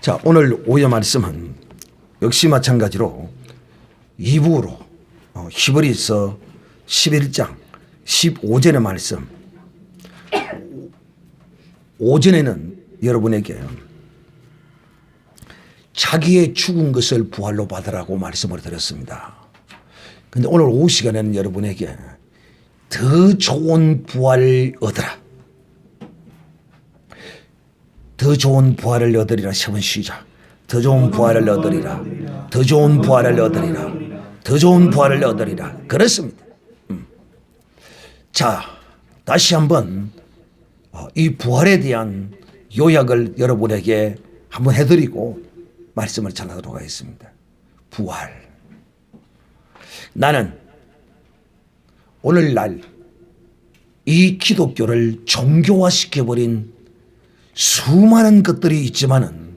자, 오늘 오후의 말씀은 역시 마찬가지로 이부로 히브리서 11장 15절의 말씀. 오전에는 여러분에게 자기의 죽은 것을 부활로 받으라고 말씀을 드렸습니다. 그런데 오늘 오후 시간에는 여러분에게 더 좋은 부활을 얻으라. 더 좋은 부활을 얻으리라. 세번 시작. 더 좋은 부활을 얻으리라. 더 좋은 부활을 얻으리라. 더 좋은 부활을 얻으리라. 그렇습니다. 자, 다시 한번 이 부활에 대한 요약을 여러분에게 한번 해드리고 말씀을 전하도록 하겠습니다. 부활. 나는 오늘날 이 기독교를 종교화시켜버린 수많은 것들이 있지만은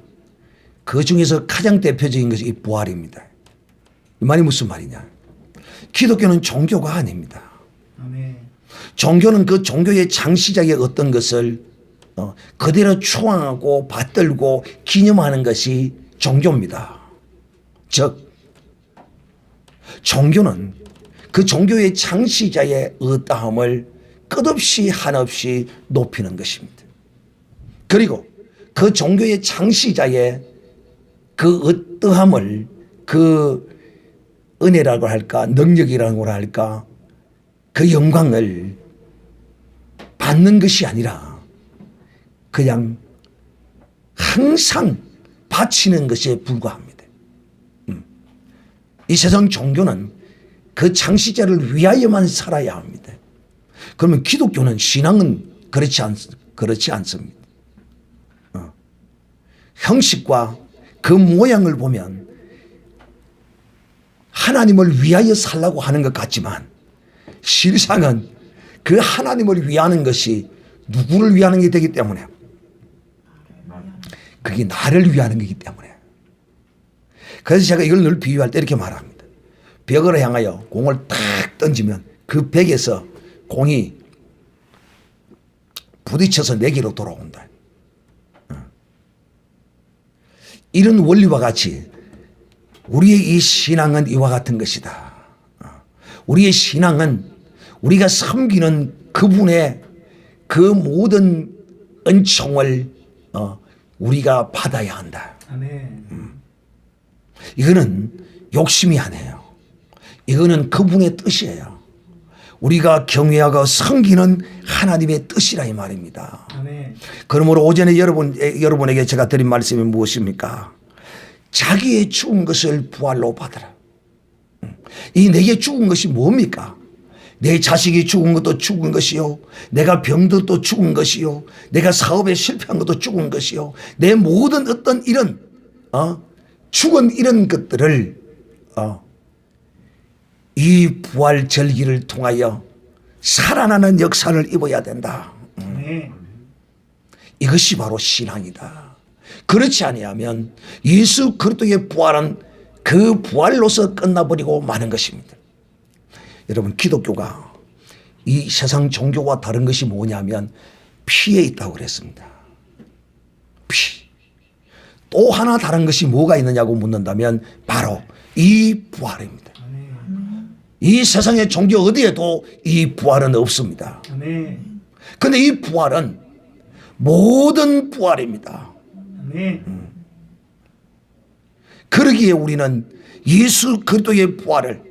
그 중에서 가장 대표적인 것이 이 부활입니다. 이 말이 무슨 말이냐? 기독교는 종교가 아닙니다. 종교는 그 종교의 창시자의 어떤 것을 그대로 추앙하고 받들고 기념하는 것이 종교입니다. 즉 종교는 그 종교의 창시자의 어떠함을 끝없이 한없이 높이는 것입니다. 그리고 그 종교의 창시자의 그 어떠함을 그 은혜라고 할까 능력이라고 할까 그 영광을 받는 것이 아니라 그냥 항상 바치는 것에 불과합니다. 이 세상 종교는 그 창시자를 위하여만 살아야 합니다. 그러면 기독교는 신앙은 그렇지 않습니다. 형식과 그 모양을 보면 하나님을 위하여 살라고 하는 것 같지만 실상은 그 하나님을 위하는 것이 누구를 위하는 게 되기 때문에 그게 나를 위하는 것이기 때문에 그래서 제가 이걸 늘 비유할 때 이렇게 말합니다. 벽을 향하여 공을 탁 던지면 그 벽에서 공이 부딪혀서 내게로 돌아온다. 이런 원리와 같이 우리의 이 신앙은 이와 같은 것이다. 우리의 신앙은 우리가 섬기는 그분의 그 모든 은총을 우리가 받아야 한다. 이거는 욕심이 아니에요. 이거는 그분의 뜻이에요. 우리가 경외하고 섬기는 하나님의 뜻이라 이 말입니다. 그러므로 오전에 여러분에게 제가 드린 말씀이 무엇입니까? 자기의 죽은 것을 부활로 받으라. 이 내게 죽은 것이 뭡니까? 내 자식이 죽은 것도 죽은 것이요. 내가 병들도 죽은 것이요. 내가 사업에 실패한 것도 죽은 것이요. 내 모든 어떤 이런 죽은 이런 것들을 이 부활 절기를 통하여 살아나는 역사를 입어야 된다. 이것이 바로 신앙이다. 그렇지 아니하면 예수 그리스도의 부활은 그 부활로서 끝나버리고 마는 것입니다. 여러분, 기독교가 이 세상 종교와 다른 것이 뭐냐면 피에 있다고 그랬습니다. 피. 또 하나 다른 것이 뭐가 있느냐고 묻는다면 바로 이 부활입니다. 이 세상의 종교 어디에도 이 부활은 없습니다. 그런데 이 부활은 모든 부활입니다. 그러기에 우리는 예수 그리스도의 부활을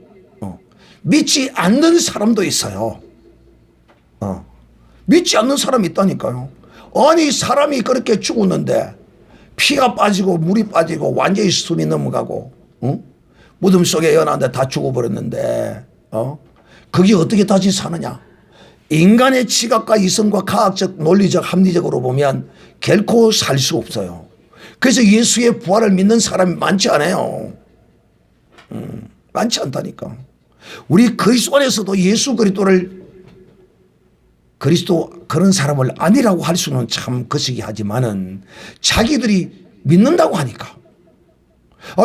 믿지 않는 사람도 있어요. 믿지 않는 사람이 있다니까요. 아니 사람이 그렇게 죽었는데 피가 빠지고 물이 빠지고 완전히 숨이 넘어가고 무덤 속에 연한데 다 죽어버렸는데 그게 어떻게 다시 사느냐. 인간의 지각과 이성과 과학적 논리적 합리적으로 보면 결코 살 수 없어요. 그래서 예수의 부활을 믿는 사람이 많지 않아요. 많지 않다니까. 우리 그리스도 안에서도 예수 그리스도 그런 사람을 아니라고 할 수는 참 거시기 하지만은 자기들이 믿는다고 하니까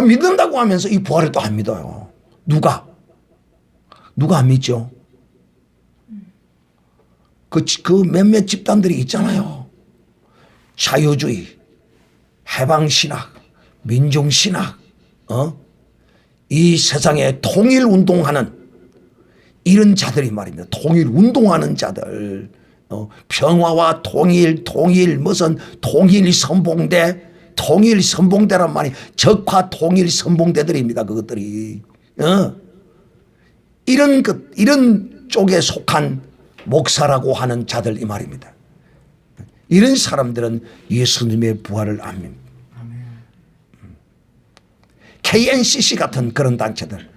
믿는다고 하면서 이 부활을 또 안 믿어요. 누가 안 믿죠? 그 몇몇 집단들이 있잖아요. 자유주의, 해방신학, 민중신학, 이 세상에 통일운동하는 이런 자들이 말입니다. 통일운동하는 자들, 평화와 통일 무슨 통일선봉대란 말이 적화 통일선봉대들입니다. 그것들이 이런 쪽에 속한 목사라고 하는 자들 이 말입니다. 이런 사람들은 예수님의 부활을 압니다. KNCC 같은 그런 단체들,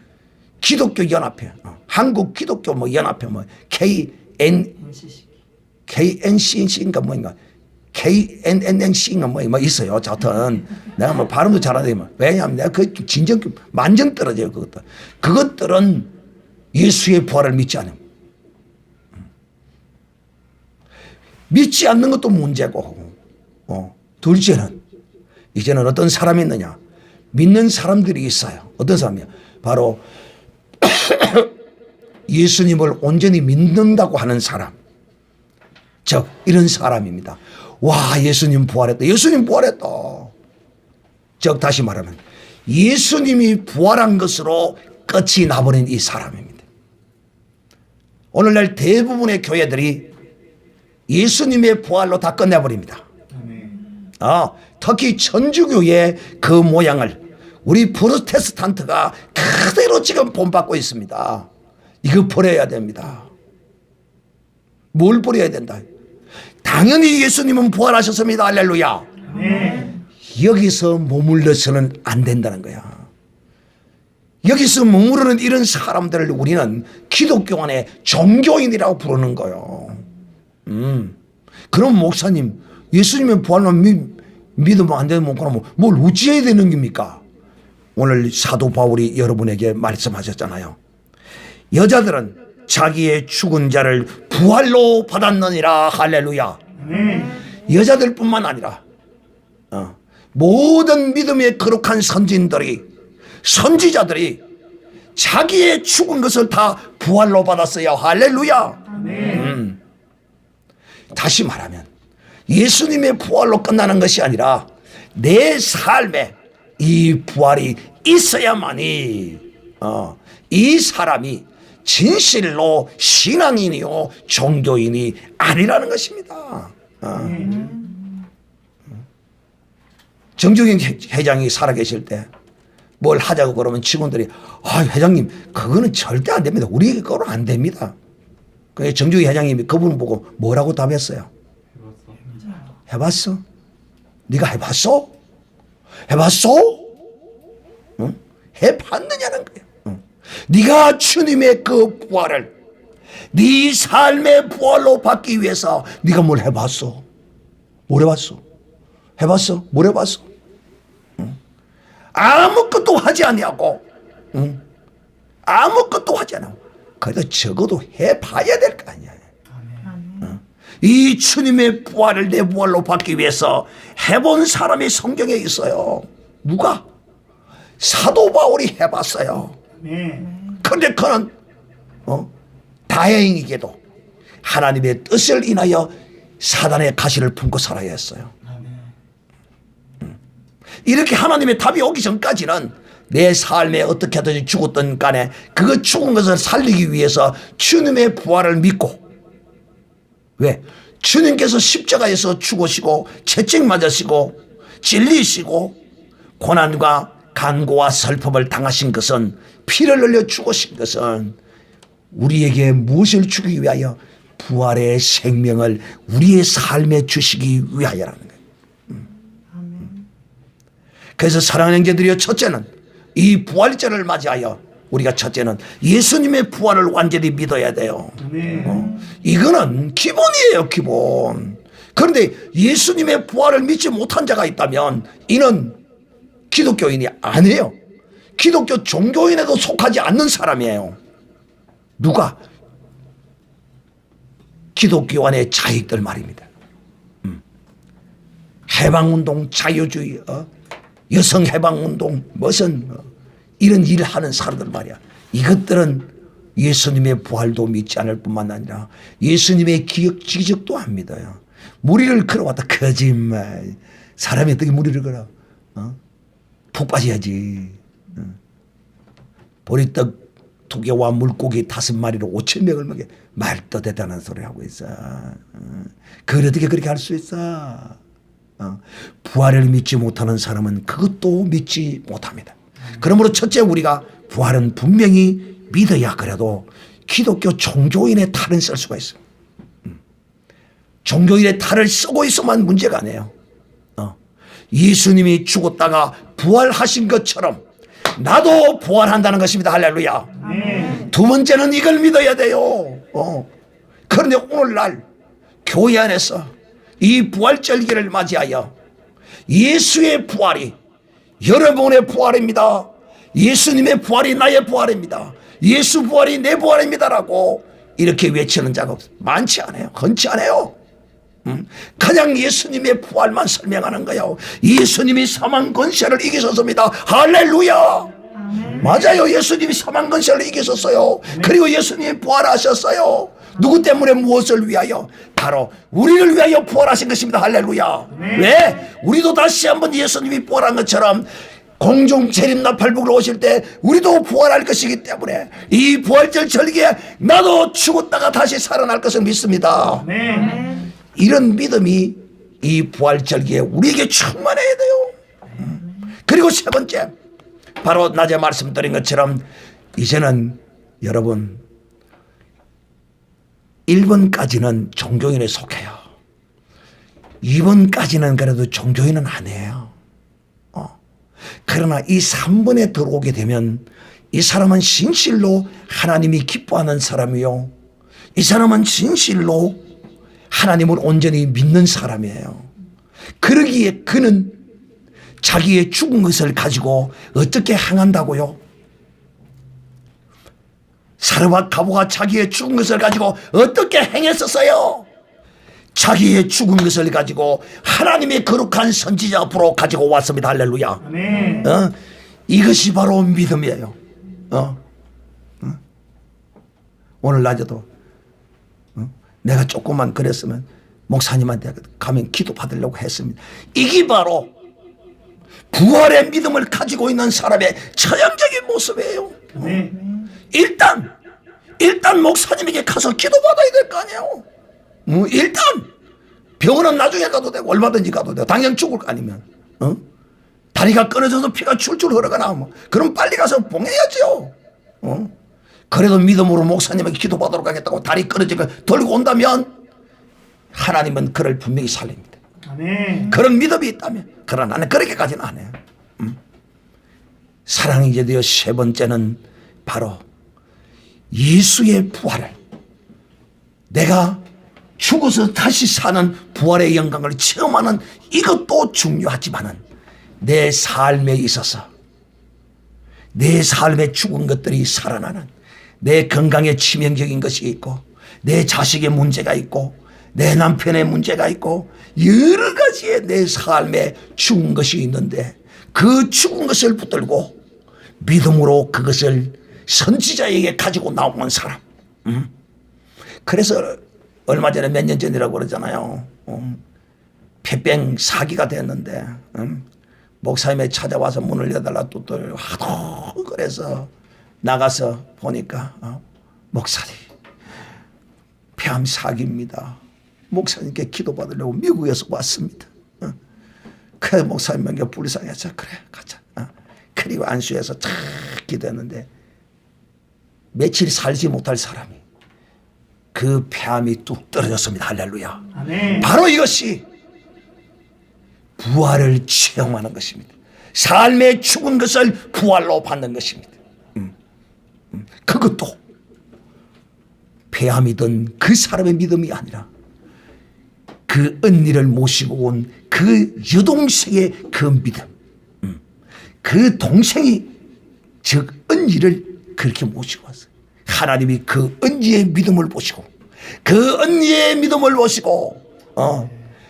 기독교 연합회, 한국 기독교 뭐 연합회 뭐 KNCC인가 뭐인가 KNNC인가 뭐 있어요. 하여튼 내가 뭐 발음도 잘하네. 왜냐하면 내가 그 진정 만정 떨어져요. 그것들은 예수의 부활을 믿지 않아요. 믿지 않는 것도 문제고, 둘째는 이제는 어떤 사람이 있느냐? 믿는 사람들이 있어요. 어떤 사람이야? 바로 예수님을 온전히 믿는다고 하는 사람, 즉 이런 사람입니다. 와, 예수님 부활했다. 예수님 부활했다. 즉 다시 말하면 예수님이 부활한 것으로 끝이 나버린 이 사람입니다. 오늘날 대부분의 교회들이 예수님의 부활로 다 끝내버립니다. 특히 천주교의 그 모양을 우리 프로테스탄트가 그대로 지금 본받고 있습니다. 이거 버려야 됩니다. 뭘 버려야 된다? 당연히 예수님은 부활하셨습니다. 할렐루야. 여기서 머물러서는 안 된다는 거야. 여기서 머무르는 이런 사람들을 우리는 기독교 안에 종교인이라고 부르는 거예요. 그럼 목사님, 예수님의 부활만 믿으면 안 되는 그럼 뭘 어찌해야 되는 겁니까? 오늘 사도 바울이 여러분에게 말씀하셨잖아요. 여자들은 자기의 죽은 자를 부활로 받았느니라. 할렐루야. 여자들뿐만 아니라 모든 믿음의 거룩한 선지자들이 자기의 죽은 것을 다 부활로 받았어요. 할렐루야. 다시 말하면 예수님의 부활로 끝나는 것이 아니라 내 삶에 이 부활이 있어야만이 이 사람이 진실로 신앙인이요 종교인이 아니라는 것입니다. 정종인 회장이 살아계실 때 뭘 하자고 그러면 직원들이 회장님 그거는 절대 안 됩니다. 우리 거로 안 됩니다. 그래서 정종인 회장님이 그분 보고 뭐라고 답했어요? 해봤어? 네가 해봤어? 해봤어? 응? 해봤느냐는 거예요. 네가 주님의 그 부활을 네 삶의 부활로 받기 위해서 네가 뭘 해봤어? 뭘 해봤어? 해봤어? 뭘 해봤어? 아무것도 하지 않냐고. 아무것도 하지 않고 그래도 적어도 해봐야 될 거 아니야. 이 주님의 부활을 내 부활로 받기 위해서 해본 사람이 성경에 있어요. 누가? 사도 바울이 해봤어요. 그런데 그는 다행히게도 하나님의 뜻을 인하여 사단의 가시를 품고 살아야 했어요. 이렇게 하나님의 답이 오기 전까지는 내 삶에 어떻게 하든지 죽었던 간에 그 죽은 것을 살리기 위해서 주님의 부활을 믿고, 왜? 주님께서 십자가에서 죽으시고 채찍 맞으시고 찔리시고 고난과 간고와 슬픔을 당하신 것은, 피를 흘려 죽으신 것은 우리에게 무엇을 주기 위하여? 부활의 생명을 우리의 삶에 주시기 위하여라는 거예요. 그래서 사랑하는 형제들이여, 첫째는 이 부활절을 맞이하여 우리가 첫째는 예수님의 부활을 완전히 믿어야 돼요. 이거는 기본이에요, 기본. 그런데 예수님의 부활을 믿지 못한 자가 있다면 이는 기독교인이 아니에요. 기독교 종교인에도 속하지 않는 사람이에요. 누가? 기독교 안의 자익들 말입니다. 해방운동, 자유주의, 여성해방운동, 무슨 이런 일을 하는 사람들 말이야. 이것들은 예수님의 부활도 믿지 않을 뿐만 아니라 예수님의 기적도 안 믿어요. 무리를 걸어왔다. 거짓말. 사람이 어떻게 무리를 걸어? 푹 빠져야지. 보리떡 2개와 물고기 5마리로 5,000명을 먹여. 말도 대단한 소리 하고 있어. 그걸 어떻게 그렇게 할 수 있어? 부활을 믿지 못하는 사람은 그것도 믿지 못합니다. 그러므로 첫째, 우리가 부활은 분명히 믿어야 그래도 기독교 종교인의 탈은 쓸 수가 있어요. 종교인의 탈을 쓰고 있어만 문제가 아니에요. 예수님이 죽었다가 부활하신 것처럼 나도 부활한다는 것입니다. 할렐루야. 두 번째는 이걸 믿어야 돼요. 그런데 오늘날 교회 안에서 이 부활절기를 맞이하여 예수의 부활이 여러분의 부활입니다. 예수님의 부활이 나의 부활입니다. 예수 부활이 내 부활입니다라고 이렇게 외치는 자가 많지 않아요. 흔치 않아요. 그냥 예수님의 부활만 설명하는 거예요. 예수님이 사망 권세를 이기셨습니다. 할렐루야. 맞아요. 예수님이 사망 권세를 이기셨어요. 그리고 예수님이 부활하셨어요. 누구 때문에, 무엇을 위하여? 바로 우리를 위하여 부활하신 것입니다. 할렐루야. 왜? 우리도 다시 한번 예수님이 부활한 것처럼 공중 재림나팔복으로 오실 때 우리도 부활할 것이기 때문에 이 부활절 절기에 나도 죽었다가 다시 살아날 것을 믿습니다. 이런 믿음이 이 부활절기에 우리에게 충만해야 돼요. 그리고 세 번째, 바로 낮에 말씀드린 것처럼 이제는 여러분 1번까지는 종교인에 속해요. 2번까지는 그래도 종교인은 아니에요. 그러나 이 3번에 들어오게 되면 이 사람은 진실로 하나님이 기뻐하는 사람이요, 이 사람은 진실로 하나님을 온전히 믿는 사람이에요. 그러기에 그는 자기의 죽은 것을 가지고 어떻게 행한다고요? 사르밧 가보가 자기의 죽은 것을 가지고 어떻게 행했었어요? 자기의 죽은 것을 가지고 하나님의 거룩한 선지자 앞으로 가지고 왔습니다. 할렐루야. 이것이 바로 믿음이에요. 오늘 낮에도 내가 조금만 그랬으면 목사님한테 가면 기도 받으려고 했습니다. 이게 바로 부활의 믿음을 가지고 있는 사람의 전형적인 모습이에요. 일단 목사님에게 가서 기도받아야 될 거 아니에요. 일단 병원은 나중에 가도 되고 얼마든지 가도 되고 당장 죽을 거 아니면 다리가 끊어져서 피가 줄줄 흘러가나 그럼 빨리 가서 봉해야죠. 그래도 믿음으로 목사님에게 기도받으러 가겠다고 다리 끊어지고 돌고 온다면 하나님은 그를 분명히 살립니다. 그런 믿음이 있다면. 그러나 나는 그렇게까지는 안 해요. 사랑이 이제 되어 세 번째는 바로 예수의 부활을, 내가 죽어서 다시 사는 부활의 영광을 체험하는 이것도 중요하지만은 내 삶에 있어서 내 삶에 죽은 것들이 살아나는, 내 건강에 치명적인 것이 있고 내 자식의 문제가 있고 내 남편의 문제가 있고 여러 가지의 내 삶에 죽은 것이 있는데 그 죽은 것을 붙들고 믿음으로 그것을 선지자에게 가지고 나오는 사람. 그래서 얼마 전에 몇 년 전이라고 그러잖아요. 폐병 사기가 됐는데 목사님이 찾아와서 문을 여달라 두들 하도 그래서 나가서 보니까 목사님 폐암 사기입니다. 목사님께 기도받으려고 미국에서 왔습니다. 그래 목사님에게 불쌍해서 그래 가자. 그리고 안수해서 탁 기도했는데 며칠 살지 못할 사람이 그 폐암이 뚝 떨어졌습니다. 할렐루야. 아멘. 바로 이것이 부활을 체험하는 것입니다. 삶의 죽은 것을 부활로 받는 것입니다. 그것도 폐암이던 그 사람의 믿음이 아니라 그 언니를 모시고 온 그 여동생의 그 믿음, 그 동생이 즉 언니를 그렇게 모시고 왔어요. 하나님이 그 언니의 믿음을 보시고 그 언니의 믿음을 보시고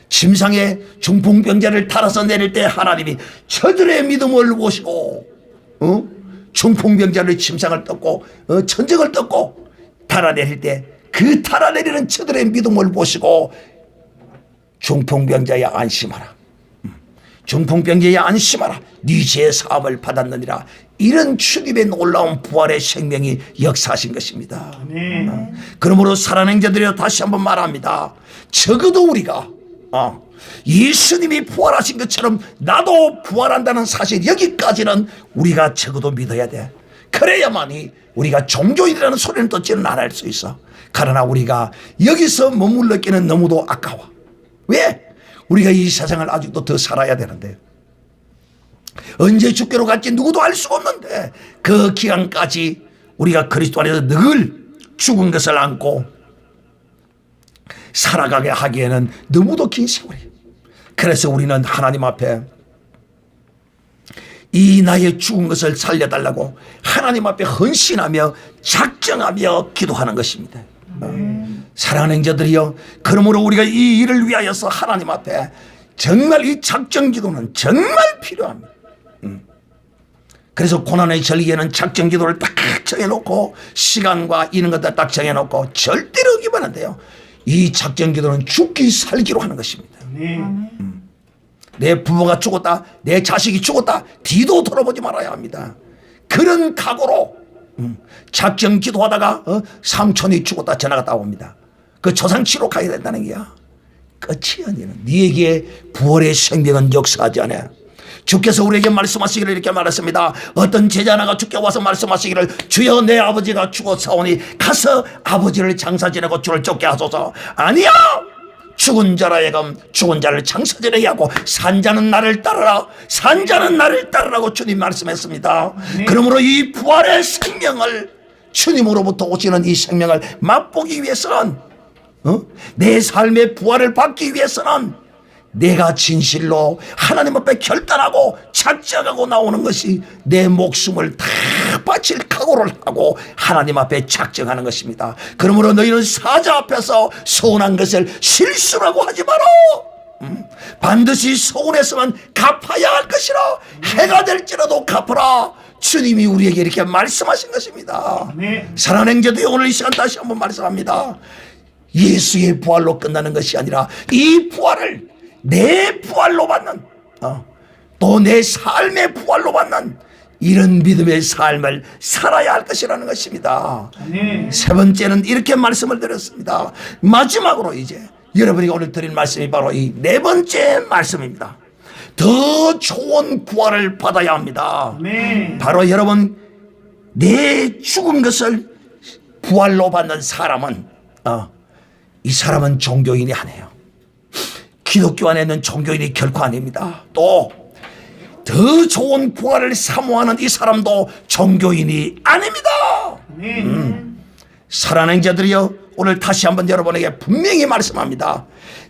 침상에 중풍병자를 달아서 내릴 때 하나님이 저들의 믿음을 보시고 중풍병자를 침상을 떴고 천정을 떴고 달아내릴 때 그 달아내리는 저들의 믿음을 보시고 중풍병자야 안심하라. 중풍병자야 안심하라 네 죄 사함을 받았느니라. 이런 주님의 놀라운 부활의 생명이 역사하신 것입니다. 그러므로 사랑하는 자들이여 다시 한번 말합니다. 적어도 우리가 예수님이 부활하신 것처럼 나도 부활한다는 사실, 여기까지는 우리가 적어도 믿어야 돼. 그래야만이 우리가 종교인이라는 소리는 듣지는 않을 수 있어. 그러나 우리가 여기서 머물렀기는 너무도 아까워. 왜? 우리가 이 세상을 아직도 더 살아야 되는데, 언제 죽게로 갈지 누구도 알 수가 없는데, 그 기간까지 우리가 그리스도 안에서 늘 죽은 것을 안고 살아가게 하기에는 너무도 긴 세월이. 그래서 우리는 하나님 앞에 이 나의 죽은 것을 살려달라고 하나님 앞에 헌신하며 작정하며 기도하는 것입니다. 사랑하는 형제들이여, 그러므로 우리가 이 일을 위하여서 하나님 앞에 정말 이 작정 기도는 정말 필요합니다. 그래서 고난의 절기에는 작정 기도를 딱 정해놓고 시간과 이런 것들 딱 정해놓고 절대로 어기면 안 돼요. 이 작정 기도는 죽기 살기로 하는 것입니다. 내 부모가 죽었다, 내 자식이 죽었다, 뒤도 돌아보지 말아야 합니다. 그런 각오로 작정 기도하다가 삼촌이 죽었다 전화가 옵니다. 그 조상치로 가야 된다는 게야. 끝이 아니라 네에게 부활의 생명은 역사하지 않아. 주께서 우리에게 말씀하시기를 이렇게 말했습니다. 어떤 제자 하나가 주께 와서 말씀하시기를 주여 내 아버지가 죽었사오니 가서 아버지를 장사 지내고 주를 쫓게 하소서. 아니야, 죽은 자라 하여금 죽은 자를 장사 지내게 하고 산 자는 나를 따르라, 산 자는 나를 따르라고 주님 말씀했습니다. 그러므로 이 부활의 생명을, 주님으로부터 오시는 이 생명을 맛보기 위해서는, 내 삶의 부활을 받기 위해서는 내가 진실로 하나님 앞에 결단하고 작정하고 나오는 것이, 내 목숨을 다 바칠 각오를 하고 하나님 앞에 작정하는 것입니다. 그러므로 너희는 사자 앞에서 서운한 것을 실수라고 하지 마라. 반드시 서운했으면 갚아야 할 것이라. 해가 될지라도 갚으라. 주님이 우리에게 이렇게 말씀하신 것입니다. 사랑하는 형제들, 오늘 이 시간 다시 한번 말씀합니다. 예수의 부활로 끝나는 것이 아니라 이 부활을 내 부활로 받는, 또 내 삶의 부활로 받는 이런 믿음의 삶을 살아야 할 것이라는 것입니다. 세 번째는 이렇게 말씀을 드렸습니다. 마지막으로 이제 여러분이 오늘 드린 말씀이 바로 이 네 번째 말씀입니다. 더 좋은 부활을 받아야 합니다. 바로 여러분, 내 죽은 것을 부활로 받는 사람은 이 사람은 종교인이 아니에요. 기독교 안에는 종교인이 결코 아닙니다. 또 더 좋은 부활을 사모하는 이 사람도 종교인이 아닙니다. 사랑하는 자들이여, 오늘 다시 한번 여러분에게 분명히 말씀합니다.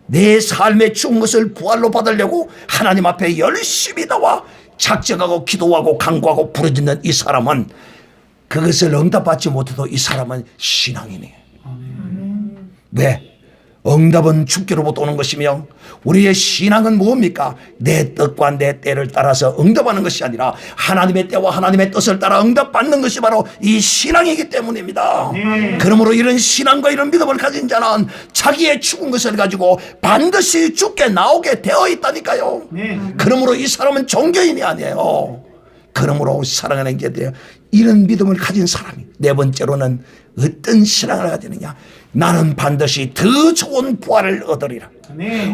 내 삶의 죽은 것을 부활로 받으려고 하나님 앞에 열심히 나와 작정하고 기도하고 간구하고 부르짖는 이 사람은, 그것을 응답받지 못해도 이 사람은 신앙인이에요. 왜? 응답은 주께로부터 오는 것이며 우리의 신앙은 뭡니까? 내 뜻과 내 때를 따라서 응답하는 것이 아니라 하나님의 때와 하나님의 뜻을 따라 응답받는 것이 바로 이 신앙이기 때문입니다. 그러므로 이런 신앙과 이런 믿음을 가진 자는 자기의 죽은 것을 가지고 반드시 죽게 나오게 되어 있다니까요. 그러므로 이 사람은 종교인이 아니에요. 그러므로 사랑하는 형제들, 이런 믿음을 가진 사람이 네 번째로는 어떤 신앙을 가지느냐? 나는 반드시 더 좋은 부활을 얻으리라.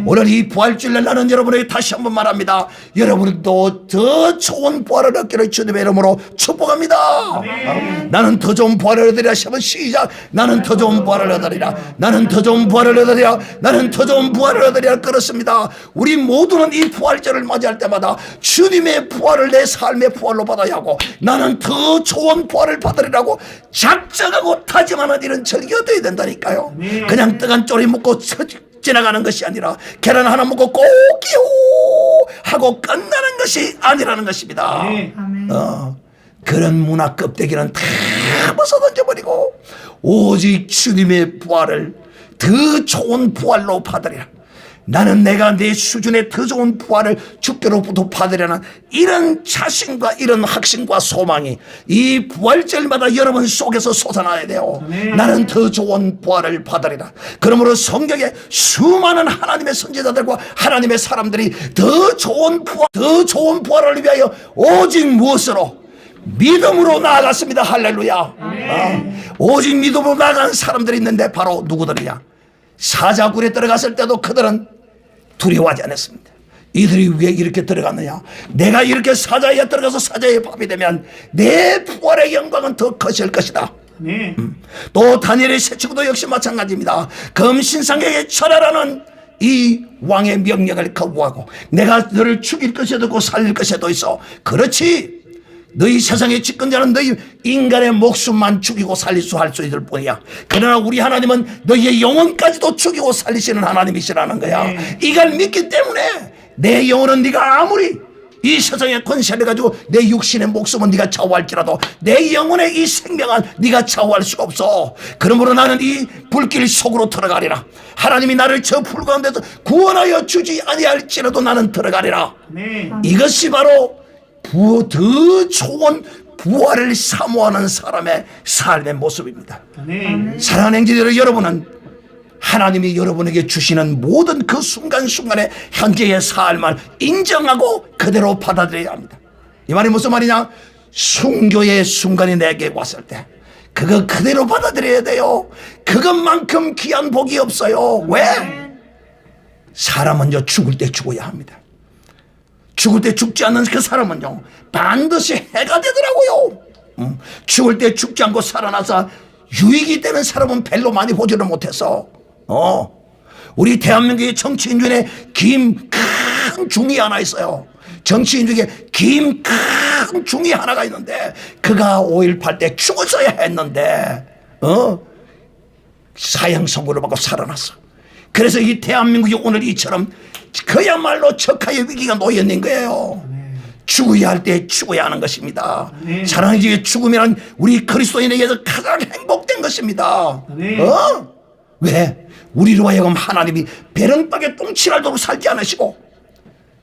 오늘 이 부활주일날 나는 여러분에게 다시 한번 말합니다. 여러분도 더 좋은 부활을 얻기를 주님의 이름으로 축복합니다. 나는 더 좋은 부활을 얻으리라. 한번 시작. 나는 더 좋은 부활을 얻으리라. 나는 더 좋은 부활을 얻으리라. 나는 더 좋은 부활을 얻으리라. 그렇습니다. 우리 모두는 이 부활절을 맞이할 때마다 주님의 부활을 내 삶의 부활로 받아야 하고, 나는 더 좋은 부활을 받으리라고 작정하고 다짐하는 일은 절기 얻어야 된다니까요. 그냥 떡 한 쪼리 먹고 지나가는 것이 아니라, 계란 하나 먹고 꼭이요 하고 끝나는 것이 아니라는 것입니다. 그런 문화 껍데기는 다 벗어 던져버리고 오직 주님의 부활을, 더 좋은 부활로 받으리라. 나는 내가 내 수준의 더 좋은 부활을 주께로부터 받으려는 이런 자신과 이런 확신과 소망이 이 부활절마다 여러분 속에서 솟아나야 돼요. 나는 더 좋은 부활을 받으리라. 그러므로 성경에 수많은 하나님의 선지자들과 하나님의 사람들이 더 좋은 부활을 위하여 오직 무엇으로? 믿음으로 나아갔습니다. 할렐루야. 오직 믿음으로 나아간 사람들이 있는데 바로 누구들이냐? 사자굴에 들어갔을 때도 그들은 두려워하지 않았습니다. 이들이 왜 이렇게 들어갔느냐? 내가 이렇게 사자에 들어가서 사자의 밥이 되면 내 부활의 영광은 더 커질 것이다. 또 다니엘의 세 친구도 역시 마찬가지입니다. 금신상에게 절하라는 이 왕의 명령을 거부하고 내가 너를 죽일 것에도 있고 살릴 것에도 있어. 그렇지, 너희 세상의 집권자는 너희 인간의 목숨만 죽이고 살릴 수 할 수 있을 뿐이야. 그러나 우리 하나님은 너희의 영혼까지도 죽이고 살리시는 하나님이시라는 거야. 이걸 믿기 때문에 내 영혼은 네가 아무리 이 세상의 권세를 가지고 내 육신의 목숨은 네가 좌우할지라도 내 영혼의 이 생명은 네가 좌우할 수가 없어. 그러므로 나는 이 불길 속으로 들어가리라. 하나님이 나를 저 불 가운데서 구원하여 주지 아니할지라도 나는 들어가리라. 이것이 바로 더 좋은 부활을 사모하는 사람의 삶의 모습입니다. 사랑하는 형제들, 여러분은 하나님이 여러분에게 주시는 모든 그 순간순간의 현재의 삶을 인정하고 그대로 받아들여야 합니다. 이 말이 무슨 말이냐? 순교의 순간이 내게 왔을 때 그거 그대로 받아들여야 돼요. 그것만큼 귀한 복이 없어요. 왜? 사람은요, 죽을 때 죽어야 합니다. 죽을 때 죽지 않는 그 사람은요 반드시 해가 되더라고요. 죽을 때 죽지 않고 살아나서 유익이 되는 사람은 별로 많이 보지를 못해서 우리 대한민국의 정치인 중에 긴 큰 중이 하나 있어요. 정치인 중에 긴 큰 중이 하나가 있는데 그가 5.18 때 죽었어야 했는데 사형 선고를 받고 살아났어. 그래서 이 대한민국이 오늘 이처럼 그야말로 척하의 위기가 놓여 있는 거예요. 죽어야 할 때 죽어야 하는 것입니다. 사랑하는 죽음이란 우리 그리스도인에게서 가장 행복된 것입니다. 왜? 우리로 하여금 하나님이 배런박에 똥칠하도록 살지 않으시고,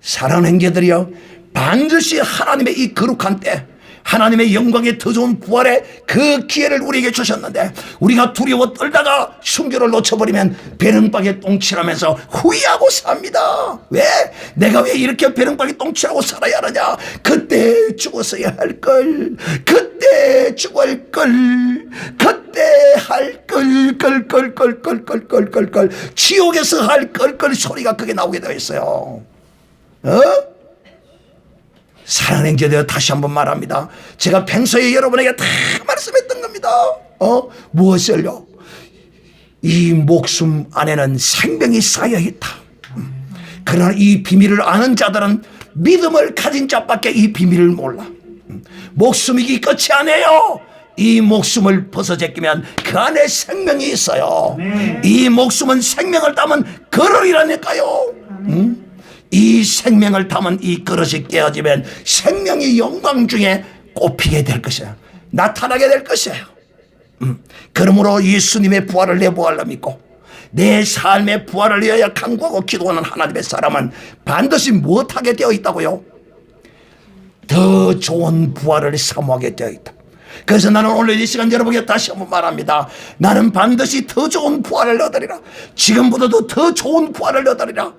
사랑하는 형제들이여, 반드시 하나님의 이 거룩한 때, 하나님의 영광의 더 좋은 부활의 그 기회를 우리에게 주셨는데 우리가 두려워 떨다가 순교를 놓쳐버리면 배릉박에 똥칠하면서 후회하고 삽니다. 왜? 내가 왜 이렇게 배릉박에 똥칠하고 살아야 하느냐? 그때 죽었어야 할걸, 그때 죽을 걸, 그때 할 걸, 지옥에서 할 걸 소리가 그게 나오게 되어 있어요. 사랑하는 형제들, 다시 한번 말합니다. 제가 평소에 여러분에게 다 말씀했던 겁니다. 무엇을요? 이 목숨 안에는 생명이 쌓여 있다. 그러나 이 비밀을 아는 자들은, 믿음을 가진 자밖에 이 비밀을 몰라. 목숨이 끝이 아니에요. 이 목숨을 벗어제끼면 그 안에 생명이 있어요. 이 목숨은 생명을 담은 그릇이라니까요. 이 생명을 담은 이 그릇이 깨어지면 생명이 영광 중에 꼽히게 될 것이에요. 나타나게 될 것이에요. 그러므로 예수님의 부활을 내 부활로 믿고 내 삶의 부활을 위하여 간구하고 기도하는 하나님의 사람은 반드시 무엇하게 되어 있다고요? 더 좋은 부활을 사모하게 되어 있다. 그래서 나는 오늘 이 시간 여러분에게 다시 한번 말합니다. 나는 반드시 더 좋은 부활을 얻으리라. 지금보다도 더 좋은 부활을 얻으리라.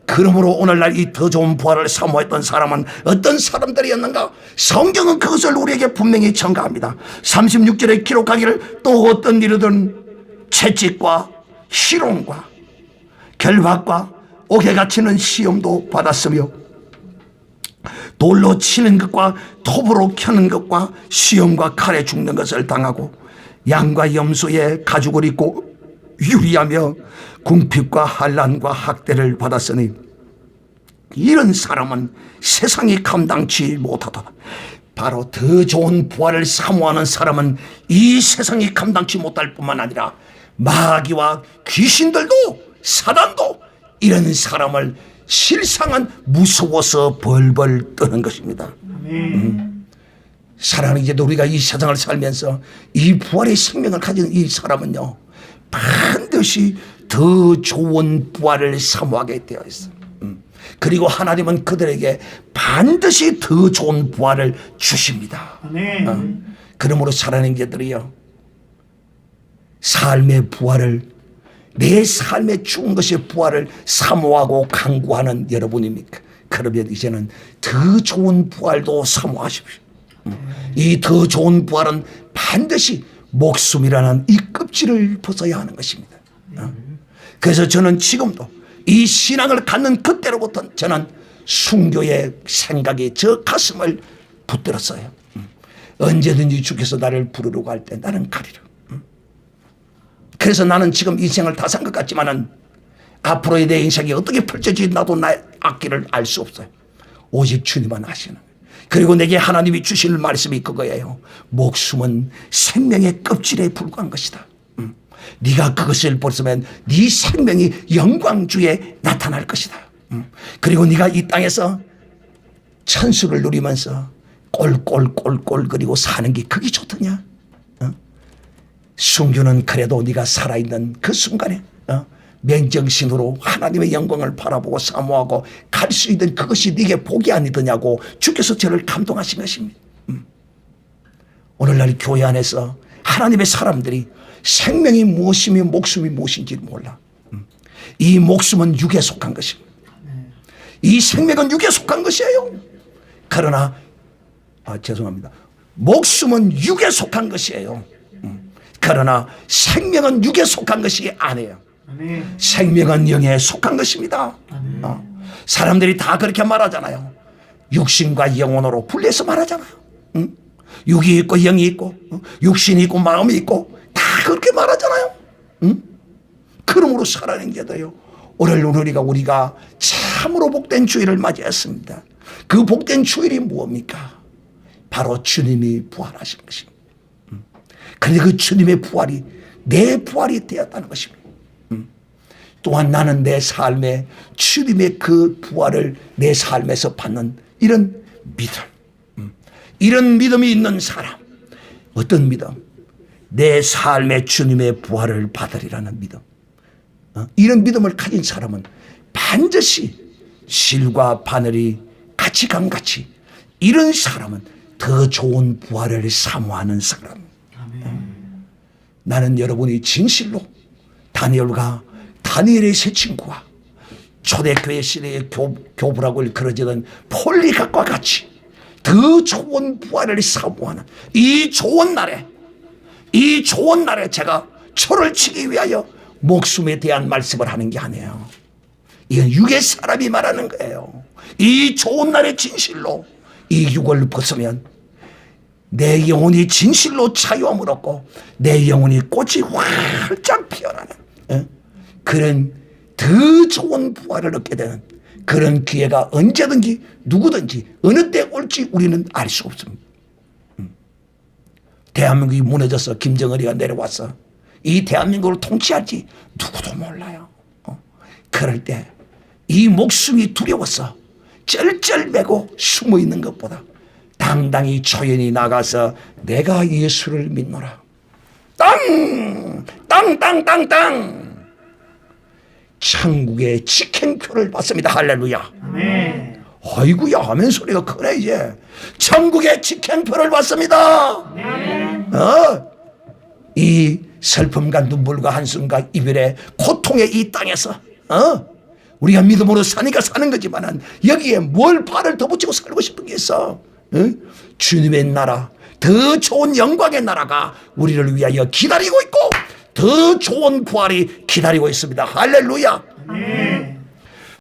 그러므로 오늘날 이 더 좋은 부활을 사모했던 사람은 어떤 사람들이었는가? 성경은 그것을 우리에게 분명히 전가합니다. 36절에 기록하기를, 또 어떤 일이든 채찍과 희롱과 결박과 옥에 갇히는 시험도 받았으며 돌로 치는 것과 톱으로 켜는 것과 시험과 칼에 죽는 것을 당하고 양과 염소의 가죽을 입고 유리하며 궁핍과 환난과 학대를 받았으니 이런 사람은 세상이 감당치 못하다. 바로 더 좋은 부활을 사모하는 사람은 이 세상이 감당치 못할 뿐만 아니라 마귀와 귀신들도, 사단도 이런 사람을 실상은 무서워서 벌벌 떠는 것입니다. 사랑하는 이제 우리가 이 세상을 살면서 이 부활의 생명을 가진 이 사람은요, 반드시 더 좋은 부활을 사모하게 되어 있어요. 그리고 하나님은 그들에게 반드시 더 좋은 부활을 주십니다. 그러므로 사랑하는 자들이요, 삶의 부활을, 내 삶에 죽은 것의 부활을 사모하고 간구하는 여러분입니까? 그러면 이제는 더 좋은 부활도 사모하십시오. 이 더 좋은 부활은 반드시 목숨이라는 이 껍질을 벗어야 하는 것입니다. 그래서 저는 지금도 이 신앙을 갖는 그때로부터 저는 순교의 생각이 저 가슴을 붙들었어요. 언제든지 주께서 나를 부르려고 할 때 나는 가리라. 그래서 나는 지금 인생을 다 산 것 같지만은 앞으로의 내 인생이 어떻게 펼쳐질지 나도 나의 앞길을 알 수 없어요. 오직 주님만 아시는. 그리고 내게 하나님이 주실 말씀이 그거예요. 목숨은 생명의 껍질에 불과한 것이다. 네가 그것을 벗으면 네 생명이 영광주에 나타날 것이다. 그리고 네가 이 땅에서 천수를 누리면서 꼴꼴꼴꼴 그리고 사는 게 그게 좋더냐? 순교는 그래도 네가 살아있는 그 순간에 맹정신으로 하나님의 영광을 바라보고 사모하고 갈 수 있는 그것이 네게 복이 아니더냐고 주께서 저를 감동하신 것입니다. 오늘날 교회 안에서 하나님의 사람들이 생명이 무엇이며 목숨이 무엇인지 몰라. 이 목숨은 육에 속한 것입니다. 이 생명은 육에 속한 것이에요. 그러나 죄송합니다. 목숨은 육에 속한 것이에요. 그러나 생명은 육에 속한 것이 아니에요. 생명은 영에 속한 것입니다. 사람들이 다 그렇게 말하잖아요. 육신과 영혼으로 분리해서 말하잖아요. 육이 있고 영이 있고 육신이 있고 마음이 있고 다 그렇게 말하잖아요. 그러므로 살아낸 게도요, 오늘 우리가 참으로 복된 주일을 맞이했습니다. 그 복된 주일이 무엇입니까? 바로 주님이 부활하신 것입니다. 그런데 그 주님의 부활이 내 부활이 되었다는 것입니다. 또한 나는 내 삶에 주님의 그 부활을 내 삶에서 받는 이런 믿음, 이런 믿음이 있는 사람. 어떤 믿음? 내 삶에 주님의 부활을 받으리라는 믿음. 이런 믿음을 가진 사람은 반드시 실과 바늘이 같이 감같이, 이런 사람은 더 좋은 부활을 사모하는 사람. 나는 여러분이 진실로 다니엘의 세 친구와 초대교회 시대의 교부라고 일컬어지던 폴리각과 같이 더 좋은 부활을 사모하는 이 좋은 날에 제가 초를 치기 위하여 목숨에 대한 말씀을 하는 게 아니에요. 이건 육의 사람이 말하는 거예요. 이 좋은 날에 진실로 이 육을 벗으면 내 영혼이 진실로 자유함을 얻고 내 영혼이 꽃이 활짝 피어나는 그런 더 좋은 부활을 얻게 되는 그런 기회가 언제든지 누구든지 어느 때 올지 우리는 알 수 없습니다. 대한민국이 무너져서 김정은이가 내려와서 이 대한민국을 통치할지 누구도 몰라요. 그럴 때 이 목숨이 두려워서 쩔쩔매고 숨어있는 것보다 당당히 초연히 나가서 내가 예수를 믿노라. 땅 천국의 직행표를 받습니다. 할렐루야. 아멘. 아이고야 하면 소리가 크네. 이제 천국의 직행표를 받습니다. 아멘. 이 슬픔과 눈물과 한숨과 이별의 고통의 이 땅에서 우리가 믿음으로 사니까 사는 거지만 여기에 뭘 발을 더 붙이고 살고 싶은 게 있어. 주님의 나라, 더 좋은 영광의 나라가 우리를 위하여 기다리고 있고 더 좋은 부활이 기다리고 있습니다. 할렐루야.